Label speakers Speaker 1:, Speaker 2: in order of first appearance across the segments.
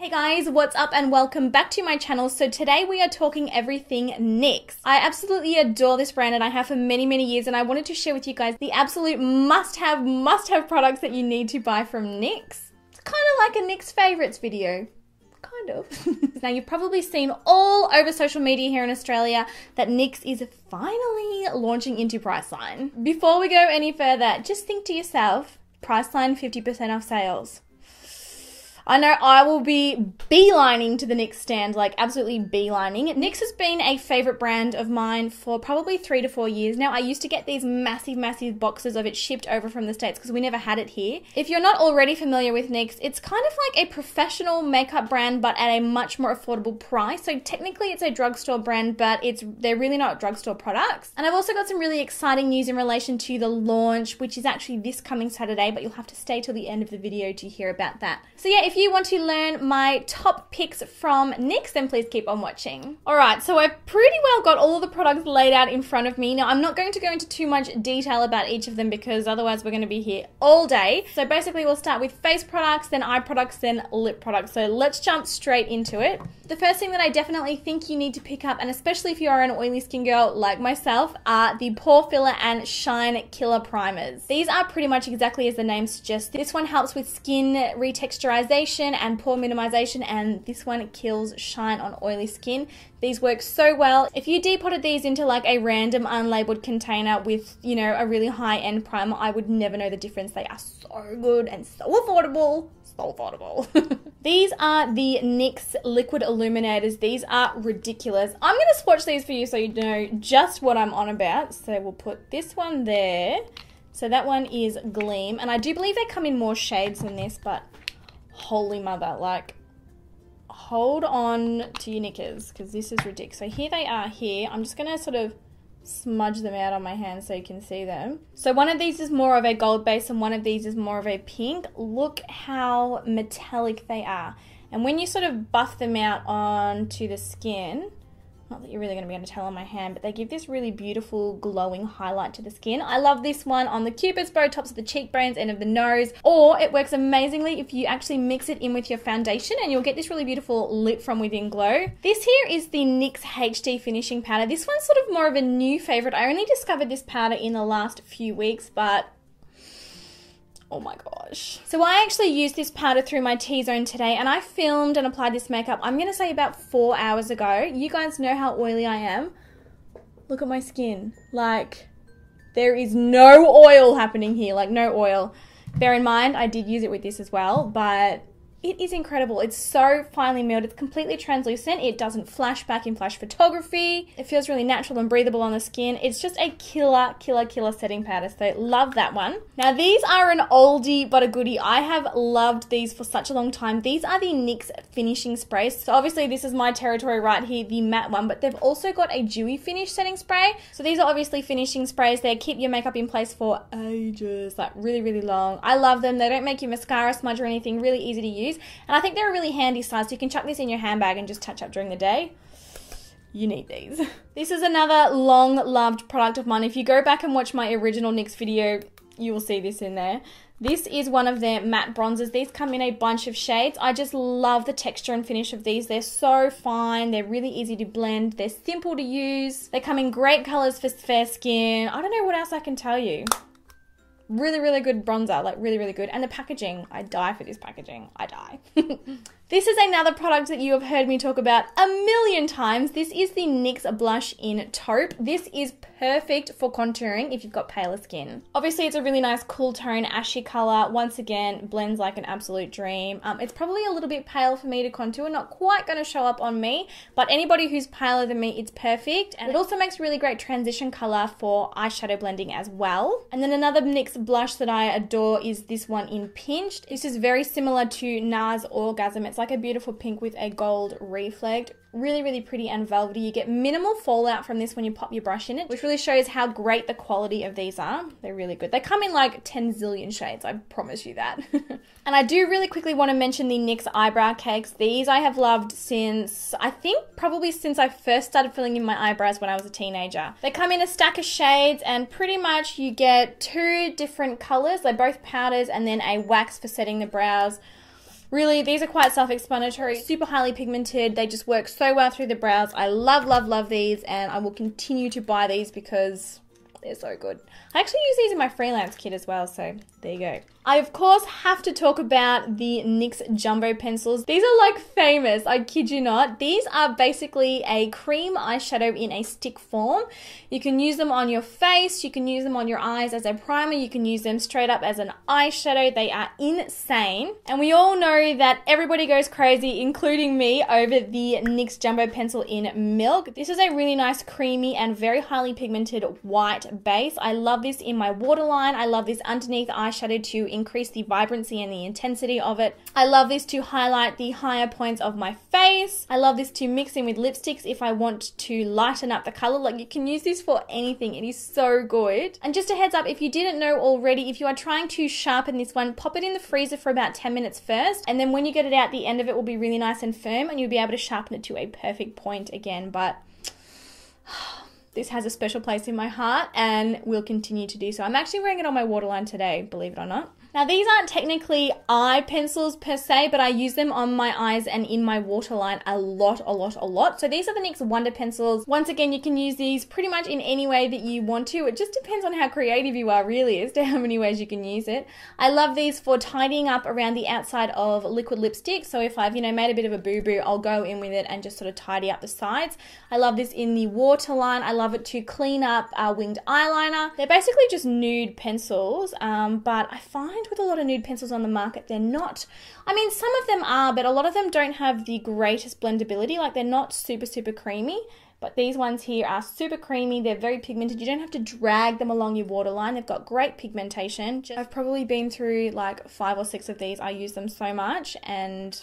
Speaker 1: Hey guys, what's up and welcome back to my channel. So today we are talking everything NYX. I absolutely adore this brand and I have for many years, and I wanted to share with you guys the absolute must-have products that you need to buy from NYX. It's kind of like a NYX favorites video. Kind of. Now you've probably seen all over social media here in Australia that NYX is finally launching into Priceline. Before we go any further, just think to yourself, Priceline 50% off sales. I know I will be beelining to the NYX stand, like absolutely beelining. NYX has been a favorite brand of mine for probably 3 to 4 years now. I used to get these massive boxes of it shipped over from the States because we never had it here. If you're not already familiar with NYX, it's kind of like a professional makeup brand but at a much more affordable price. So technically it's a drugstore brand, but they're really not drugstore products. And I've also got some really exciting news in relation to the launch, which is actually this coming Saturday, but you'll have to stay till the end of the video to hear about that. So yeah, if you want to learn my top picks from NYX, then please keep on watching. Alright, so I've pretty well got all of the products laid out in front of me. Now, I'm not going to go into too much detail about each of them because otherwise we're going to be here all day. So basically we'll start with face products, then eye products, then lip products. So let's jump straight into it. The first thing that I definitely think you need to pick up, and especially if you are an oily skin girl like myself, are the Pore Filler and Shine Killer Primers. These are pretty much exactly as the name suggests. This one helps with skin retexturization and pore minimization, and this one kills shine on oily skin. These work so well. If you depotted these into like a random unlabeled container with, you know, a really high-end primer, I would never know the difference. They are so good and so affordable. So affordable. These are the NYX Liquid Illuminators. These are ridiculous. I'm going to swatch these for you so you know just what I'm on about. So we'll put this one there. So that one is Gleam, and I do believe they come in more shades than this, but holy mother, like, hold on to your knickers because this is ridiculous. So here they are here. I'm just going to sort of smudge them out on my hand so you can see them. So one of these is more of a gold base and one of these is more of a pink. Look how metallic they are. And when you sort of buff them out onto the skin, not that you're really going to be able to tell on my hand, but they give this really beautiful glowing highlight to the skin. I love this one on the cupid's bow, tops of the cheekbones, end of the nose, or it works amazingly if you actually mix it in with your foundation and you'll get this really beautiful lit from within glow. This here is the NYX HD finishing powder. This one's sort of more of a new favorite. I only discovered this powder in the last few weeks, but oh my gosh. So I actually used this powder through my T-zone today and I filmed and applied this makeup, I'm going to say about 4 hours ago. You guys know how oily I am. Look at my skin. Like, there is no oil happening here, like no oil. Bear in mind, I did use it with this as well, but it is incredible. It's so finely milled. It's completely translucent. It doesn't flash back in flash photography. It feels really natural and breathable on the skin. It's just a killer setting powder. So love that one. Now these are an oldie but a goodie. I have loved these for such a long time. These are the NYX finishing sprays. So obviously this is my territory right here, the matte one, but they've also got a dewy finish setting spray. So these are obviously finishing sprays. They keep your makeup in place for ages, like really long. I love them. They don't make your mascara smudge or anything. Really easy to use. And I think they're a really handy size, so you can chuck this in your handbag and just touch up during the day. You need these. This is another long-loved product of mine. If you go back and watch my original NYX video, you will see this in there. This is one of their matte bronzers. These come in a bunch of shades. I just love the texture and finish of these. They're so fine. They're really easy to blend. They're simple to use. They come in great colors for fair skin. I don't know what else I can tell you. Really good bronzer, like really good. And the packaging, I die for this packaging. I die. This is another product that you have heard me talk about a million times. This is the NYX Blush in Taupe. This is perfect for contouring if you've got paler skin. Obviously, it's a really nice cool tone, ashy color. Once again, blends like an absolute dream. It's probably a little bit pale for me to contour, not quite going to show up on me, but anybody who's paler than me, it's perfect. And it also makes really great transition color for eyeshadow blending as well. And then another NYX blush that I adore is this one in Pinched. This is very similar to NARS Orgasm. It's like a beautiful pink with a gold reflect. Really pretty and velvety. You get minimal fallout from this when you pop your brush in it, which really shows how great the quality of these are. They're really good. They come in like 10 zillion shades, I promise you that. And I do really quickly want to mention the NYX eyebrow cakes. These I have loved since, I think probably since I first started filling in my eyebrows when I was a teenager. They come in a stack of shades and pretty much you get 2 different colors. They're both powders and then a wax for setting the brows. Really, these are quite self-explanatory, super highly pigmented. They just work so well through the brows. I love, love, love these, and I will continue to buy these because they're so good. I actually use these in my freelance kit as well, so there you go. I, of course, have to talk about the NYX Jumbo Pencils. These are like famous, I kid you not. These are basically a cream eyeshadow in a stick form. You can use them on your face, you can use them on your eyes as a primer, you can use them straight up as an eyeshadow. They are insane. And we all know that everybody goes crazy, including me, over the NYX Jumbo Pencil in Milk. This is a really nice, creamy, and very highly pigmented white base. I love this in my waterline. I love this underneath eyeshadow to increase the vibrancy and the intensity of it. I love this to highlight the higher points of my face. I love this to mix in with lipsticks if I want to lighten up the color. Like, you can use this for anything. It is so good. And just a heads up, if you didn't know already, if you are trying to sharpen this one, pop it in the freezer for about 10 minutes first, and then when you get it out, the end of it will be really nice and firm, and you'll be able to sharpen it to a perfect point again. But this has a special place in my heart and will continue to do so. I'm actually wearing it on my waterline today, believe it or not. Now, these aren't technically eye pencils per se, but I use them on my eyes and in my waterline a lot. So these are the NYX Wonder Pencils. Once again, you can use these pretty much in any way that you want to. It just depends on how creative you are, really, as to how many ways you can use it. I love these for tidying up around the outside of liquid lipstick. So if I've, made a bit of a boo-boo, I'll go in with it and just sort of tidy up the sides. I love this in the waterline. I love it to clean up winged eyeliner. They're basically just nude pencils, but I find with a lot of nude pencils on the market, they're not, some of them are, but a lot of them don't have the greatest blendability. Like, they're not super creamy, but these ones here are super creamy. They're very pigmented. You don't have to drag them along your waterline. They've got great pigmentation. I've probably been through like 5 or 6 of these. I use them so much and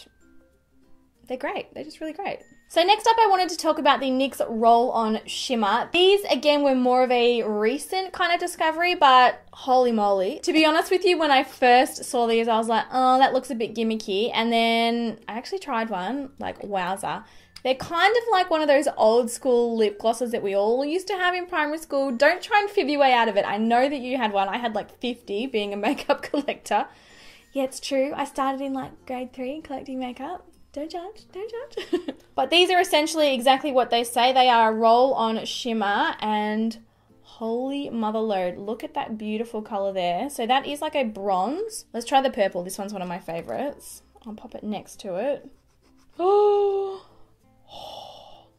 Speaker 1: they're great. They're just really great. So next up, I wanted to talk about the NYX Roll-On Shimmer. These, again, were more of a recent kind of discovery, but holy moly. To be honest with you, when I first saw these, I was like, oh, that looks a bit gimmicky. And then I actually tried one, like, wowza. They're kind of like one of those old school lip glosses that we all used to have in primary school. Don't try and fib your way out of it. I know that you had one. I had like 50 being a makeup collector. Yeah, it's true. I started in like grade 3 collecting makeup. Don't judge, don't judge. But these are essentially exactly what they say. They are a roll-on shimmer, and holy mother load, look at that beautiful color there. So that is like a bronze. Let's try the purple. This one's one of my favorites. I'll pop it next to it. Oh,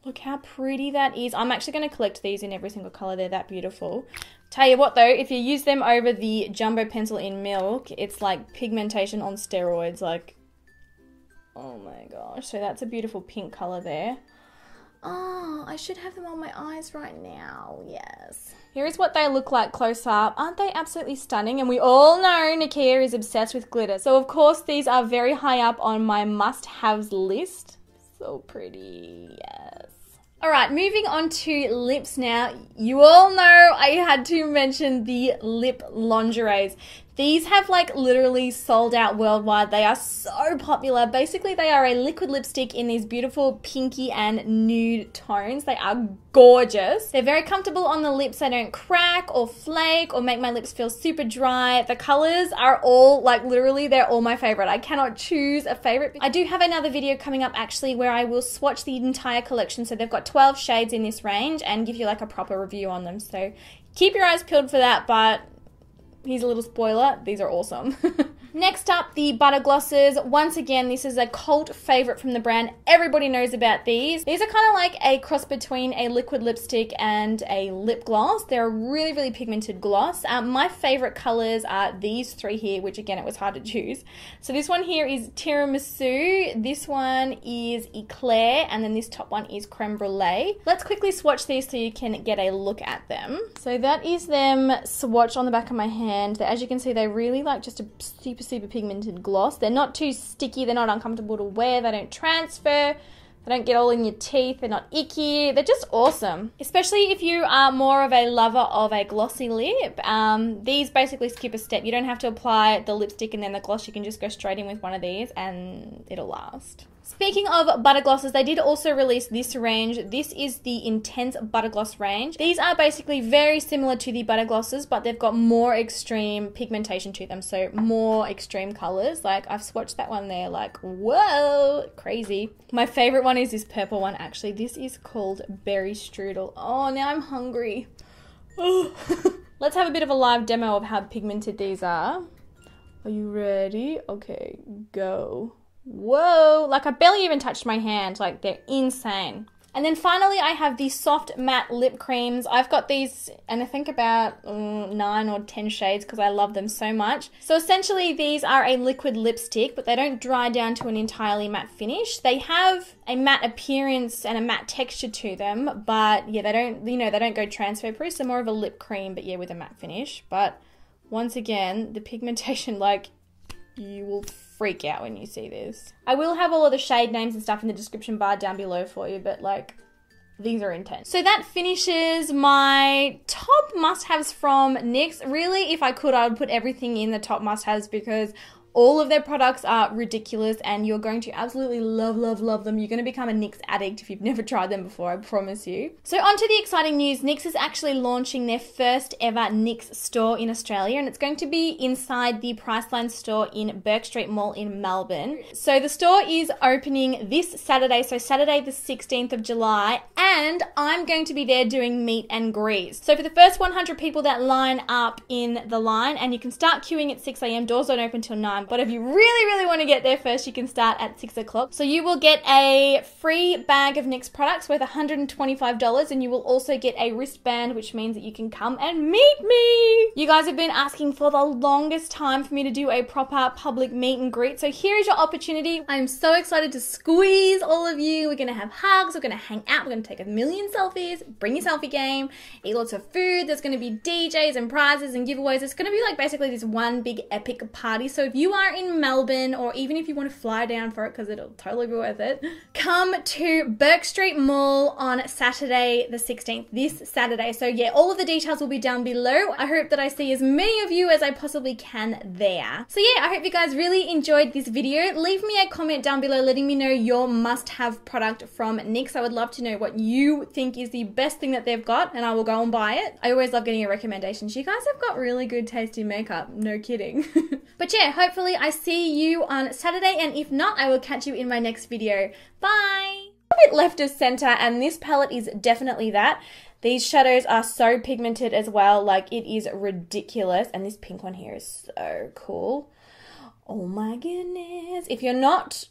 Speaker 1: look how pretty that is. I'm actually going to collect these in every single color. They're that beautiful. Tell you what though, if you use them over the Jumbo Pencil in Milk, it's like pigmentation on steroids. Like, oh my gosh. So that's a beautiful pink color there. Oh, I should have them on my eyes right now. Yes. Here is what they look like close up. Aren't they absolutely stunning? And we all know Nikkia is obsessed with glitter. So of course these are very high up on my must-haves list. So pretty, yes. All right, moving on to lips now. You all know I had to mention the lip lingeries. These have like literally sold out worldwide. They are so popular. Basically, they are a liquid lipstick in these beautiful pinky and nude tones. They are gorgeous. They're very comfortable on the lips. They don't crack or flake or make my lips feel super dry. The colors are all like literally, they're all my favorite. I cannot choose a favorite. I do have another video coming up actually where I will swatch the entire collection. So they've got 12 shades in this range and give you like a proper review on them. So keep your eyes peeled for that, but here's a little spoiler, these are awesome. Next up, the butter glosses. Once again, this is a cult favorite from the brand. Everybody knows about these. These are kind of like a cross between a liquid lipstick and a lip gloss. They're a really, really pigmented gloss. My favorite colors are these three here, which again, it was hard to choose. So this one here is Tiramisu, this one is Eclair, and then this top one is Creme Brulee. Let's quickly swatch these so you can get a look at them. So that is them swatched on the back of my hand. As you can see, they really like just a super pigmented gloss. They're not too sticky, they're not uncomfortable to wear, they don't transfer, they don't get all in your teeth, they're not icky, they're just awesome. Especially if you are more of a lover of a glossy lip. These basically skip a step. You don't have to apply the lipstick and then the gloss, you can just go straight in with one of these and it'll last. Speaking of butter glosses, they did also release this range. This is the Intense Butter Gloss range. These are basically very similar to the butter glosses, but they've got more extreme pigmentation to them, so more extreme colors. Like, I've swatched that one there, like, whoa, crazy. My favorite one is this purple one, actually. This is called Berry Strudel. Oh, now I'm hungry. Oh. Let's have a bit of a live demo of how pigmented these are. Are you ready? Okay, go. Whoa, like I barely even touched my hand, like they're insane. And then finally I have the soft matte lip creams. I've got these, and I think about 9 or 10 shades because I love them so much. So essentially these are a liquid lipstick, but they don't dry down to an entirely matte finish. They have a matte appearance and a matte texture to them, but yeah, they don't, you know, they don't go transfer proof. They're more of a lip cream, but yeah, with a matte finish. But once again, the pigmentation, like, you will freak out when you see this. I will have all of the shade names and stuff in the description bar down below for you, but like, these are intense. So that finishes my top must-haves from NYX. Really, if I could, I would put everything in the top must-haves because all of their products are ridiculous and you're going to absolutely love, love, love them. You're going to become a NYX addict if you've never tried them before, I promise you. So on to the exciting news. NYX is actually launching their first ever NYX store in Australia, and it's going to be inside the Priceline store in Bourke Street Mall in Melbourne. So the store is opening this Saturday, so Saturday the 16th of July, and I'm going to be there doing meet and greets. So for the first 100 people that line up in the line, and you can start queuing at 6 AM, doors don't open till 9, but if you really, really want to get there first, you can start at 6 o'clock. So you will get a free bag of NYX products worth $125, and you will also get a wristband, which means that you can come and meet me. You guys have been asking for the longest time for me to do a proper public meet and greet, so here is your opportunity. I'm so excited to squeeze all of you. We're going to have hugs, we're going to hang out, we're going to take a million selfies, bring your selfie game, eat lots of food. There's going to be DJs and prizes and giveaways. It's going to be like basically this one big epic party. So if you are in Melbourne, or even if you want to fly down for it because it'll totally be worth it, come to Bourke Street Mall on Saturday the 16th, this Saturday. So yeah, all of the details will be down below. I hope that I see as many of you as I possibly can there. So yeah, I hope you guys really enjoyed this video. Leave me a comment down below letting me know your must-have product from NYX. I would love to know what you think is the best thing that they've got, and I will go and buy it. I always love getting your recommendations. You guys have got really good taste in makeup, no kidding. But yeah, hopefully I see you on Saturday, and if not, I will catch you in my next video. Bye! A bit left of center, and this palette is definitely that. These shadows are so pigmented as well, like it is ridiculous, and this pink one here is so cool. Oh my goodness. If you're not